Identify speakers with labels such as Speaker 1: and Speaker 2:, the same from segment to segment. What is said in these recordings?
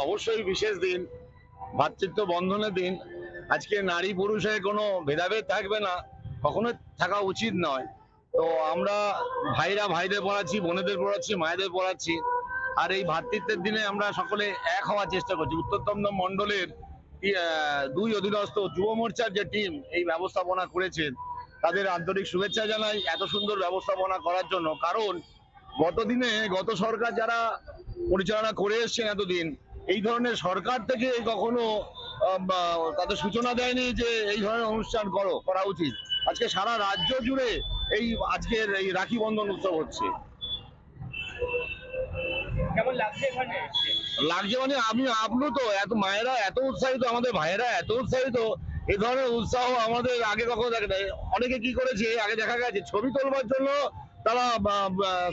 Speaker 1: অবশ্যই বিশেষ দিন, ভ্রাতৃত্ব বন্ধনের দিন। আজকে নারী পুরুষের কোনো ভেদাভেদ থাকবে না, কখনো থাকা উচিত নয়। তো আমরা ভাইরা ভাইদের পড়াচ্ছি, বোনেদের পড়াচ্ছি, মায়েদের পড়াচ্ছি। আর এই ভ্রাতৃত্বের দিনে আমরা সকলে এক হওয়ার চেষ্টা করছি। উত্তর দমদম মন্ডলের দুই অধীনস্থ যুব মোর্চার যে টিম এই ব্যবস্থাপনা করেছেন, তাদের আন্তরিক শুভেচ্ছা জানাই এত সুন্দর ব্যবস্থাপনা করার জন্য। কারণ গত সরকার যারা পরিচালনা করে এসছেন এতদিন, এই ধরনের সরকার থেকে কখনো তাদের সূচনা দেয়নি যে এই ধরনের অনুষ্ঠান করা উচিত। আজকে সারা রাজ্য জুড়ে আজকের এই রাখি বন্ধন উৎসব হচ্ছে।
Speaker 2: কেমন লাগছে এখানে?
Speaker 1: লাগছে মানে আমি আপ্লুত, এত মায়েরা এত উৎসাহিত, আমাদের ভাইয়েরা এত উৎসাহিত। এই ধরনের উৎসাহ আমাদের আগে কখনো দেখা যায়। অনেকে কি করেছে, আগে দেখা গেছে ছবি তোলবার জন্য তারা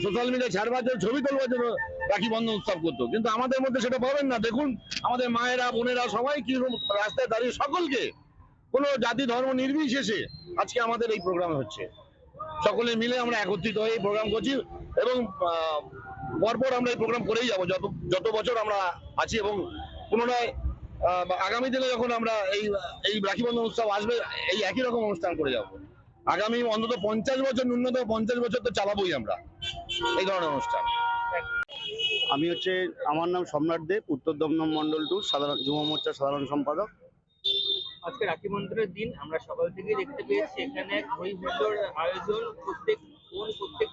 Speaker 1: সোশ্যাল মিডিয়ায় ছাড়বার জন্য, ছবি তোলবার জন্য রাখি বন্ধন উৎসব করতো, কিন্তু আমাদের মধ্যে সেটা পাবেন না। দেখুন আমাদের মায়েরা বোনেরা সবাই কি রাস্তায় দাঁড়িয়ে সকলকে, কোনো জাতি ধর্ম নির্বিশেষে আজকে আমাদের এই প্রোগ্রাম হচ্ছে। সকলে মিলে আমরা একত্রিত হয়ে এই প্রোগ্রাম করছি এবং পরপর আমরা এই প্রোগ্রাম করেই যাবো যত বছর আমরা আছি। এবং পুনরায় আগামী দিনে যখন আমরা এই রাখি বন্ধন উৎসব আসবে, এই একই রকম অনুষ্ঠান করে যাব। আগামী অন্তত 50 বছর, ন্যূনতম 50 বছর তো চালাবোই আমরা এই ধরনের অনুষ্ঠান।
Speaker 3: আমার নাম সম্রাট দেব, উত্তর দমদম মন্ডল 2 সাধারণ যুব মোর্চার সাধারণ সম্পাদক।
Speaker 2: আজকে রাখি বন্ধনের দিন আমরা সকাল থেকে দেখতে পেয়েছি এখানে এক হই হুল্লোড় আয়োজন, প্রত্যেক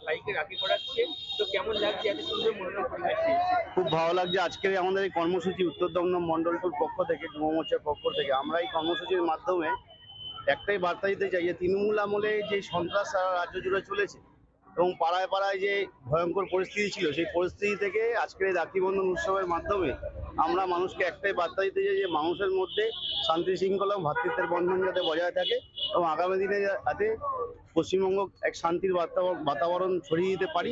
Speaker 2: ভাইকে রাখি পড়াচ্ছে। তো কেমন লাগছে এত সুন্দর মনোরম পরিবেশে?
Speaker 3: খুব ভালো লাগছে। আজকের আমাদের এই কর্মসূচি উত্তর দমদম মন্ডল 2 পক্ষ থেকে, যুব মোর্চার পক্ষ থেকে আমরা এই কর্মসূচির মাধ্যমে একটাই বার্তা দিতে চাই যে তৃণমূল আমলে যে সন্ত্রাস সারা রাজ্য জুড়ে চলেছে এবং পাড়ায় পাড়ায় যে ভয়ঙ্কর পরিস্থিতি ছিল, সেই পরিস্থিতি থেকে আজকের এই রাখি বন্ধন উৎসবের মাধ্যমে আমরা মানুষকে একটাই বার্তা দিতে চাই যে মানুষের মধ্যে শান্তি শৃঙ্খলা এবং ভ্রাতৃত্বের বন্ধন যাতে বজায় থাকে এবং আগামী দিনে যাতে পশ্চিমবঙ্গ এক শান্তির বাতাবরণ ছড়িয়ে দিতে পারি।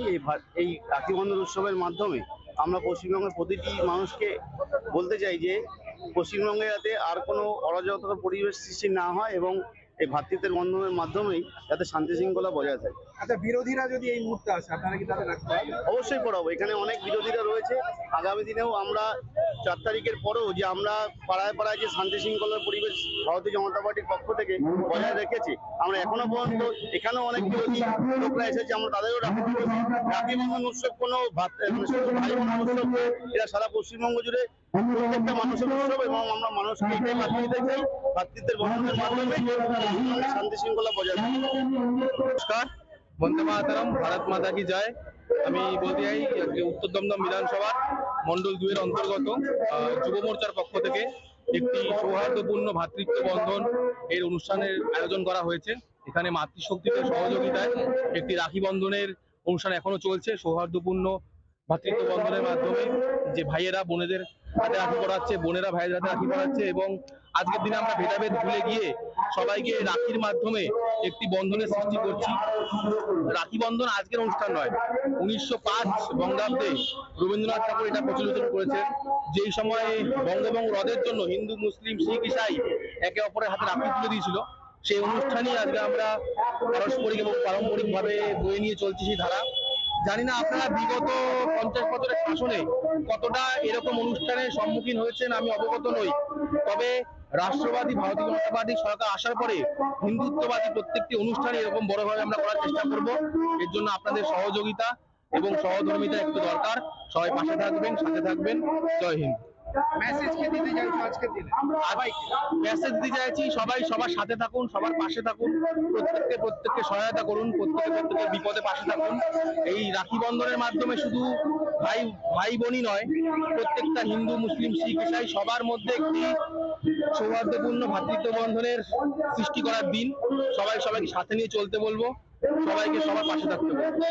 Speaker 3: এই রাখি বন্ধন উৎসবের মাধ্যমে আমরা পশ্চিমবঙ্গের প্রতিটি মানুষকে বলতে চাই যে পশ্চিমবঙ্গে যাতে আর কোনো অরাজকতার পরিবেশ সৃষ্টি না হয় এবং এই ভ্রাতৃত্বের বন্ধনের মাধ্যমেই যাতে শান্তি শৃঙ্খলা বজায় থাকে।
Speaker 4: আচ্ছা, বিরোধীরা যদি এই মুহূর্তে আসে আপনারা কি তাদের রাখতে পারবেন?
Speaker 3: অবশ্যই পড়াবো। এখানে অনেক বিরোধীরা রয়েছে। আগামী দিনেও আমরা 4 তারিখের পরেও যে আমরা পাড়ায় পাড়ায় যে শান্তি শৃঙ্খলার পরিবেশ ভারতীয় জনতা পার্টির পক্ষ থেকে বজায় রেখেছি, আমরা এখনো পর্যন্ত এখানেও অনেক বিরোধী লোকরা এসেছে, আমরা তাদেরও রাখি বন্ধন উৎসব কোনো ভাই বোনের উৎসব, এরা সারা পশ্চিমবঙ্গ জুড়ে প্রত্যেকটা মানুষের উৎসব এবং আমরা মানুষকে এটাই বার্তা দিতে চাই ভ্রাতৃত্বের বন্ধনের মাধ্যমে শান্তি শৃঙ্খলা বজায় থাকে।
Speaker 5: নমস্কার, বন্দে মাতরম, ভারত মাতা কি জয়। আমি বলতে চাই উত্তর দমদম বিধানসভার মন্ডল 2 এর অন্তর্গত যুব মোর্চার পক্ষ থেকে একটি সৌহার্দ্যপূর্ণ ভ্রাতৃত্ব বন্ধন এর অনুষ্ঠানের আয়োজন করা হয়েছে। এখানে মাতৃশক্তিদের সহযোগিতায় একটি রাখি বন্ধনের অনুষ্ঠান এখনো চলছে। সৌহার্দ্যপূর্ণ ভ্রাতৃত্ব বন্ধনের মাধ্যমে যে ভাইয়েরা বোনেদের হাতে রাখি পড়াচ্ছে, বোনেরা ভাইয়ের হাতে রাখি পড়াচ্ছে এবং আজকের দিনে আমরা ভেদাভেদ ভুলে গিয়ে সবাইকে রাখির মাধ্যমে একটি বন্ধনের সৃষ্টি করছি। রাখি বন্ধন আজকের অনুষ্ঠান নয়, 1905 বঙ্গাব্দে রবীন্দ্রনাথ ঠাকুর এটা প্রচলিত করেছেন। যেই সময়ে বঙ্গভঙ্গ রদের জন্য হিন্দু, মুসলিম, শিখ, ইসাই একে অপরের হাতে রাখি তুলে দিয়েছিল, সেই অনুষ্ঠানই আজকে আমরা পারস্পরিক এবং পারম্পরিক ভাবে বয়ে নিয়ে চলছি সেই ধারা। জানি না আপনারা বিগত 50 বছরের শাসনে কতটা এরকম অনুষ্ঠানের সম্মুখীন হয়েছেন, আমি অবগত নই। তবে রাষ্ট্রবাদী ভারতীয় জনতা পার্টির সরকার আসার পরে হিন্দুত্ববাদী প্রত্যেকটি অনুষ্ঠানে এরকম বড়ভাবে আমরা করার চেষ্টা করব। এর জন্য আপনাদের সহযোগিতা এবং সহধর্মিতা একটু দরকার। সবাই পাশে থাকবেন, সাথে থাকবেন। জয় হিন্দ।
Speaker 4: মেসেজ কি দিতে চাইছো আজকের দিনে?
Speaker 5: মেসেজ দিতে চাইছি, সবাই সবার সাথে থাকুন, সবার পাশে থাকুন, প্রত্যেককে সহায়তা করুন, প্রত্যেকের বিপদে পাশে থাকুন। এই রাখি বন্ধনের মাধ্যমে শুধু ভাই বোনই নয়, প্রত্যেকটা হিন্দু, মুসলিম, শিখ, ইসাই সবার মধ্যে একটি সৌহার্দ্যপূর্ণ ভ্রাতৃত্ব বন্ধনের সৃষ্টি করার দিন। সবাইকে সাথে নিয়ে চলতে বলবো, সবাইকে সবার পাশে থাকতে বলবো।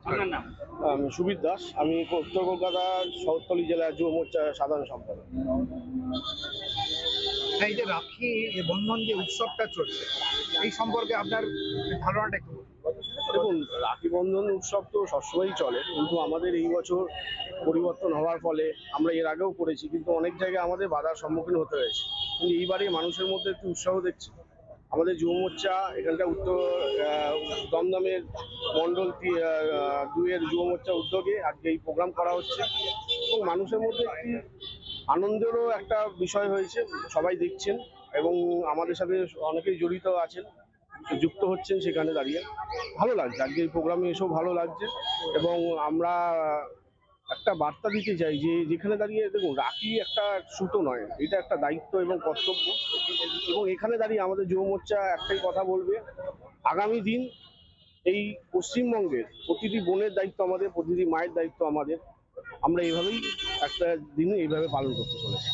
Speaker 2: আপনার নাম?
Speaker 3: আমি সুবীর দাস, আমি উত্তর কলকাতার শহরতলি জেলার যুব মোর্চার সাধারণ সম্পাদক।
Speaker 4: এই যে রাখি বন্ধন যে উৎসবটা চলছে, এই সম্পর্কে আপনার ধারণাটা একটু বলুন।
Speaker 3: দেখুন, রাখি বন্ধন উৎসব তো সবসময়ই চলে, কিন্তু আমাদের এই বছর পরিবর্তন হওয়ার ফলে আমরা এর আগেও করেছি, কিন্তু অনেক জায়গায় আমাদের বাধার সম্মুখীন হতে হয়েছে। কিন্তু এইবারে মানুষের মধ্যে একটু উৎসাহ দেখছি। আমাদের যুব মোর্চা এখানকার উত্তর দমদমের মন্ডল 2 এর যুব মোর্চা উদ্যোগে আজকে এই প্রোগ্রাম করা হচ্ছে এবং মানুষের মধ্যে একটি আনন্দেরও একটা বিষয় হয়েছে, সবাই দেখছেন এবং আমাদের সাথে অনেকেই জড়িত আছেন, যুক্ত হচ্ছেন সেখানে দাঁড়িয়ে। ভালো লাগছে আজকে এই প্রোগ্রামে এসেও ভালো লাগছে এবং আমরা একটা বার্তা দিতে চাই যে যেখানে দাঁড়িয়ে দেখুন রাখি একটা সুতো নয়, এটা একটা দায়িত্ব এবং কর্তব্য। এবং এখানে দাঁড়িয়ে আমাদের যুব মোর্চা একটাই কথা বলবে, আগামী দিন এই পশ্চিমবঙ্গের প্রতিটি বোনের দায়িত্ব আমাদের, প্রতিটি মায়ের দায়িত্ব আমাদের। আমরা এইভাবেই একটা দিন এইভাবে পালন করতে চলেছি।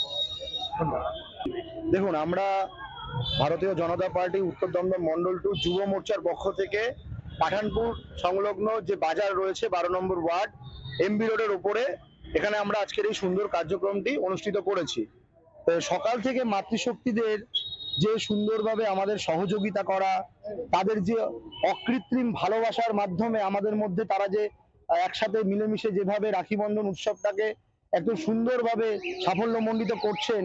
Speaker 6: দেখুন, আমরা ভারতীয় জনতা পার্টি উত্তর দমদম মন্ডল 2 যুব মোর্চার পক্ষ থেকে পাঠানপুর সংলগ্ন যে বাজার রয়েছে 12 নম্বর ওয়ার্ড এমবি রোডের উপরে, এখানে আমরা আজকের এই সুন্দর কার্যক্রমটি অনুষ্ঠিত করেছি। তো সকাল থেকে মাতৃশক্তিদের যে সুন্দরভাবে আমাদের সহযোগিতা করা, তাদের যে অকৃত্রিম ভালোবাসার মাধ্যমে আমাদের মধ্যে তারা যে একসাথে মিলেমিশে যেভাবে রাখি বন্ধন উৎসবটাকে এত সুন্দরভাবে সাফল্যমণ্ডিত করছেন,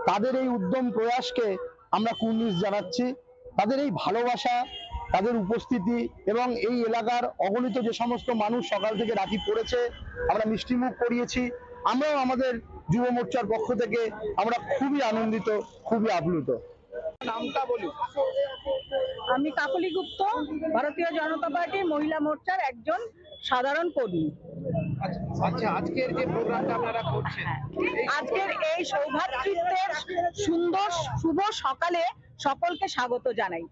Speaker 6: তাদের এই উদ্যম প্রয়াসকে আমরা কুর্নিশ জানাচ্ছি। তাদের এই ভালোবাসা, তাদের উপস্থিতি এবং এই এলাকার অগণিত যে সমস্ত মানুষ সকাল থেকে রাখি পড়েছে, আমরা মিষ্টিমুখ করিয়েছি। আমরাও আমাদের যুব মোর্চার পক্ষ থেকে আমরা খুবই আনন্দিত, খুবই আপ্লুত।
Speaker 4: নামটা বলুন।
Speaker 7: আমি কাকলি গুপ্ত, ভারতীয় জনতা পার্টি মহিলা মোর্চার একজন সাধারণ কর্মী।
Speaker 4: আচ্ছা, আজকের যে প্রোগ্রামটা আপনারা করছেন,
Speaker 7: আজকের এই সৌভাতৃত্বের সুন্দর শুভ সকালে সকলকে স্বাগত জানাই।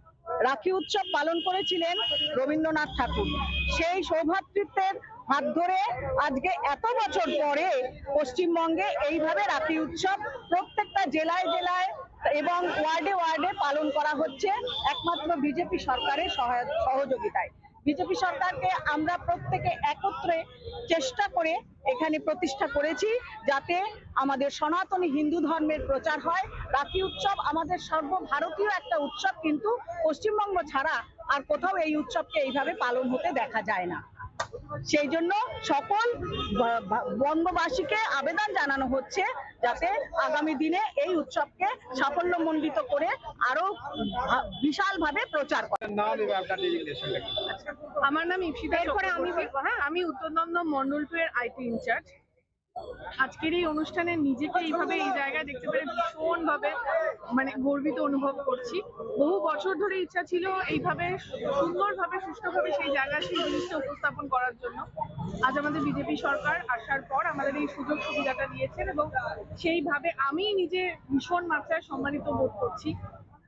Speaker 7: রাখি উৎসব পালন করেছিলেন রবীন্দ্রনাথ ঠাকুর। সেই সৌভাতৃত্বের হাত ধরে আজকে এত বছর পরে পশ্চিমবঙ্গে এইভাবে রাখি উৎসব প্রত্যেকটা জেলায় জেলায় এবং ওয়ার্ডে ওয়ার্ডে পালন করা হচ্ছে একমাত্র বিজেপি সরকারের সহযোগিতায়। বিজেপি সরকারকে আমরা প্রত্যেকে একত্রে চেষ্টা করে এখানে প্রতিষ্ঠা করেছি যাতে আমাদের সনাতনী হিন্দু ধর্মের প্রচার হয়। রাখি উৎসব আমাদের সর্বভারতীয় একটা উৎসব, কিন্তু পশ্চিমবঙ্গ ছাড়া আর কোথাও এই উৎসবকে এইভাবে পালন হতে দেখা যায় না। সেই জন্য সকল বঙ্গবাসীকে আবেদন জানানো হচ্ছে যাতে আগামী দিনে এই উৎসবকে সাফল্যমণ্ডিত করে আরো বিশালভাবে প্রচার করে।
Speaker 4: নাম এবং আপনার ডেজিগনেশনটা কি?
Speaker 8: আমার নাম ইপসিতা। এরপরে আমি উত্তর দমদম মন্ডল 2 এর আইটি ইনচার্জ। আজকের এই অনুষ্ঠানে নিজেকে এইভাবে এই জায়গায় দেখতে পেরে ভীষণভাবে গর্বিত অনুভব করছি। বহু বছর ধরে ইচ্ছা ছিল এইভাবে সুন্দরভাবে সুষ্ঠুভাবে সেই জায়গায় সেই জিনিসটা উপস্থাপন করার জন্য। আজ আমাদের বিজেপি সরকার আসার পর আমাদের এই সুযোগ সুবিধাটা দিয়েছেন এবং সেইভাবে আমি নিজে ভীষণ মাত্রায় সম্মানিত বোধ করছি।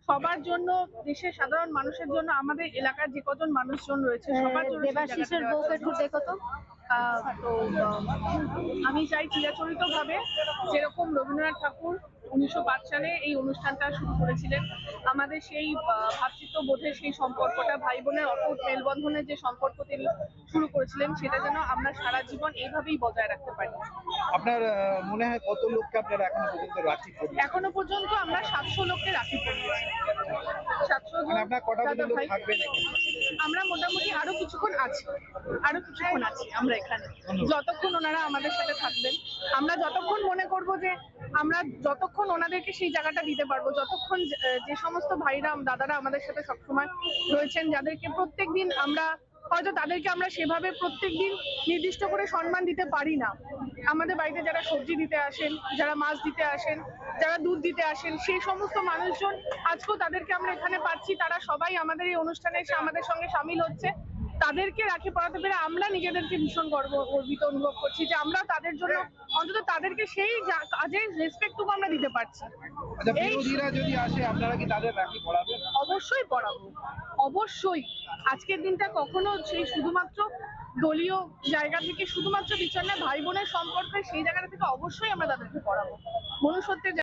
Speaker 8: সবার জন্য, দেশের সাধারণ মানুষের জন্য, আমাদের এলাকার যে কজন মানুষজন রয়েছে সবার জন্য। দেবাশিসের বউকে একটু দেখো তো। আমি চাই চিরাচরিতভাবে যেরকম রবীন্দ্রনাথ ঠাকুর 1905 সালে এই অনুষ্ঠানটা শুরু করেছিলেন, আমাদের সেই ভ্রাতৃত্ববোধের সেই সম্পর্কটা, ভাই বোনের অটুট মেলবন্ধনের যে সম্পর্ক তিনি শুরু করেছিলেন, সেটা যেন আমরা সারা জীবন এইভাবেই বজায় রাখতে পারি।
Speaker 4: আপনার মনে হয় কত লোককে আপনারা এখনো পর্যন্ত রাখি পড়িয়েছেন?
Speaker 8: এখনো পর্যন্ত আমরা 700 লোককে রাখি পড়িয়েছি। 700 জন।
Speaker 4: আপনার কটা পর্যন্ত লোক থাকবেন?
Speaker 8: আমরা মোটামুটি আরো কিছুক্ষণ আছি আমরা এখানে, যতক্ষণ ওনারা আমাদের সাথে থাকবেন। আমরা যতক্ষণ মনে করব যে আমরা যতক্ষণ ওনাদেরকে সেই জায়গাটা দিতে পারবো, যতক্ষণ যে সমস্ত ভাইরা দাদারা আমাদের সাথে সবসময় রয়েছেন, যাদেরকে প্রত্যেকদিন আমরা হয়তো তাদেরকে আমরা সেভাবে প্রত্যেকদিন নির্দিষ্ট করে সম্মান দিতে পারি না। আমাদের বাড়িতে যারা সবজি দিতে আসেন, যারা মাছ দিতে আসেন, যারা দুধ দিতে আসেন, সেই সমস্ত মানুষজন আজকেও তাদেরকে আমরা এখানে পাচ্ছি। তারা সবাই আমাদের এই অনুষ্ঠানে এসে আমাদের সঙ্গে সামিল হচ্ছে। তাদেরকে রাখি পড়াতে পেরে আমরা নিজেদেরকে ভীষণ গর্বিত অনুভব করছি যে আমরা তাদের জন্য অন্তত তাদেরকে সেই কাজের রেসপেক্টটুকু আমরা দিতে পারছি।
Speaker 4: আচ্ছা, বিরোধীরা যদি আসে আপনারা কি তাদের রাখি পড়াবেন?
Speaker 8: অবশ্যই পড়াবো, অবশ্যই। আজকের দিনটা কখনো সেই শুধুমাত্র দলীয় জায়গা থেকে শুধুমাত্র বিচার না, ভাই বোনের সম্পর্কে সেই জায়গাটা থেকে অবশ্যই আমরা তাদেরকে পড়াবো। মনুষ্যত্বের